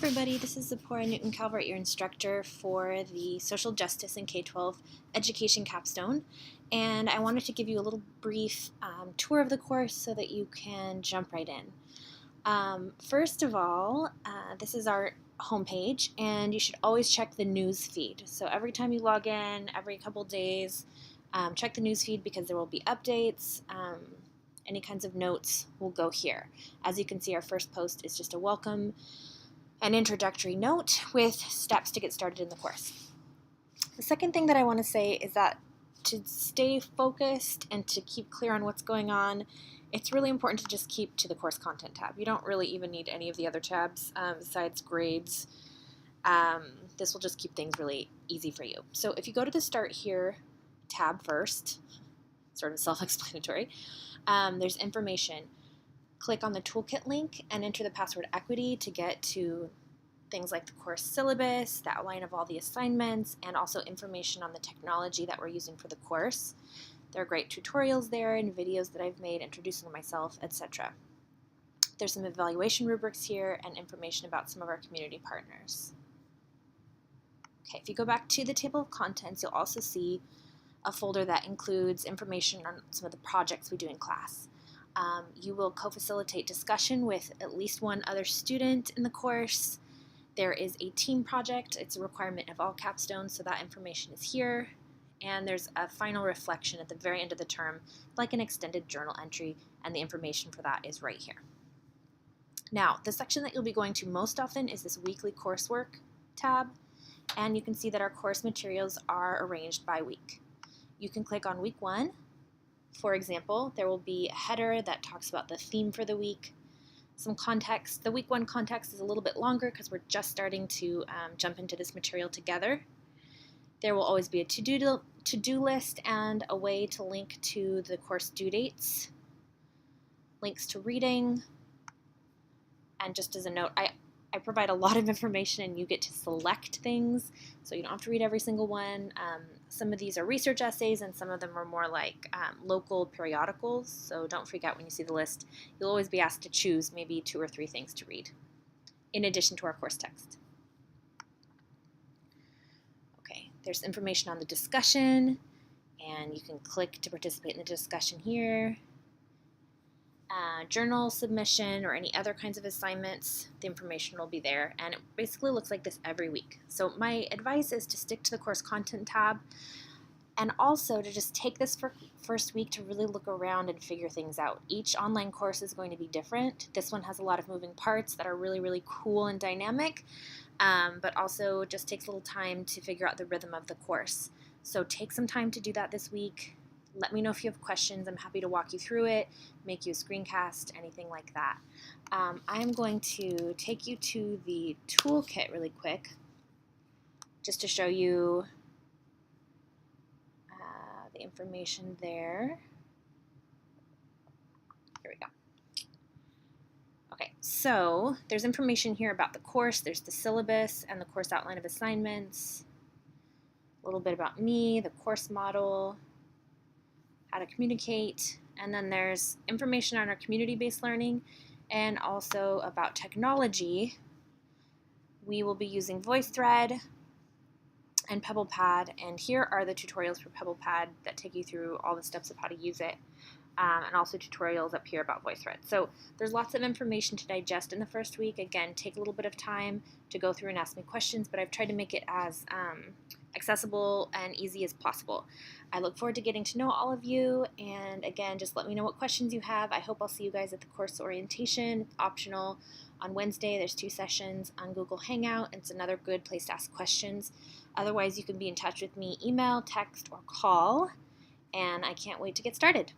everybody, this is Zipporah Newton-Calvert, your instructor for the Social Justice in K-12 Education Capstone, and I wanted to give you a little brief tour of the course so that you can jump right in. First of all, this is our homepage, and you should always check the news feed. So every time you log in, every couple days, check the news feed because there will be updates. Any kinds of notes will go here. As you can see, our first post is just a welcome, an introductory note with steps to get started in the course. The second thing that I want to say is that to stay focused and to keep clear on what's going on, it's really important to just keep to the course content tab. You don't really even need any of the other tabs besides grades. This will just keep things really easy for you. So if you go to the Start Here tab first, sort of self-explanatory, there's information. Click on the toolkit link and enter the password equity to get to things like the course syllabus, the outline of all the assignments, and also information on the technology that we're using for the course. There are great tutorials there and videos that I've made introducing myself, etc. There's some evaluation rubrics here and information about some of our community partners. Okay, if you go back to the table of contents, you'll also see a folder that includes information on some of the projects we do in class. You will co-facilitate discussion with at least one other student in the course. There is a team project. It's a requirement of all capstones, so that information is here. And there's a final reflection at the very end of the term, like an extended journal entry, and the information for that is right here. Now, the section that you'll be going to most often is this weekly coursework tab, and you can see that our course materials are arranged by week. You can click on week 1. For example, there will be a header that talks about the theme for the week, some context. The week 1 context is a little bit longer because we're just starting to jump into this material together. There will always be a to-do list and a way to link to the course due dates, links to reading, and just as a note, I provide a lot of information and you get to select things, so you don't have to read every single one. Some of these are research essays and some of them are more like local periodicals, so don't freak out when you see the list. You'll always be asked to choose maybe 2 or 3 things to read, in addition to our course text. Okay, there's information on the discussion, and you can click to participate in the discussion here. Journal submission or any other kinds of assignments, the information will be there, and it basically looks like this every week. So my advice is to stick to the course content tab, and also to just take this first week to really look around and figure things out. Each online course is going to be different. This one has a lot of moving parts that are really, really cool and dynamic, but also just takes a little time to figure out the rhythm of the course. So take some time to do that this week. Let me know if you have questions. I'm happy to walk you through it, make you a screencast, anything like that. I'm going to take you to the toolkit really quick, just to show you the information there. Here we go. Okay, so there's information here about the course. There's the syllabus and the course outline of assignments, a little bit about me, the course model, how to communicate, and then there's information on our community-based learning and also about technology. We will be using VoiceThread and PebblePad, and here are the tutorials for PebblePad that take you through all the steps of how to use it, and also tutorials up here about VoiceThread. So there's lots of information to digest in the first week. Again, take a little bit of time to go through and ask me questions, but I've tried to make it as accessible and easy as possible. I look forward to getting to know all of you, and again, just let me know what questions you have. I hope I'll see you guys at the course orientation. It's optional. On Wednesday, there's 2 sessions on Google Hangout. It's another good place to ask questions. Otherwise, you can be in touch with me, email, text, or call, and I can't wait to get started.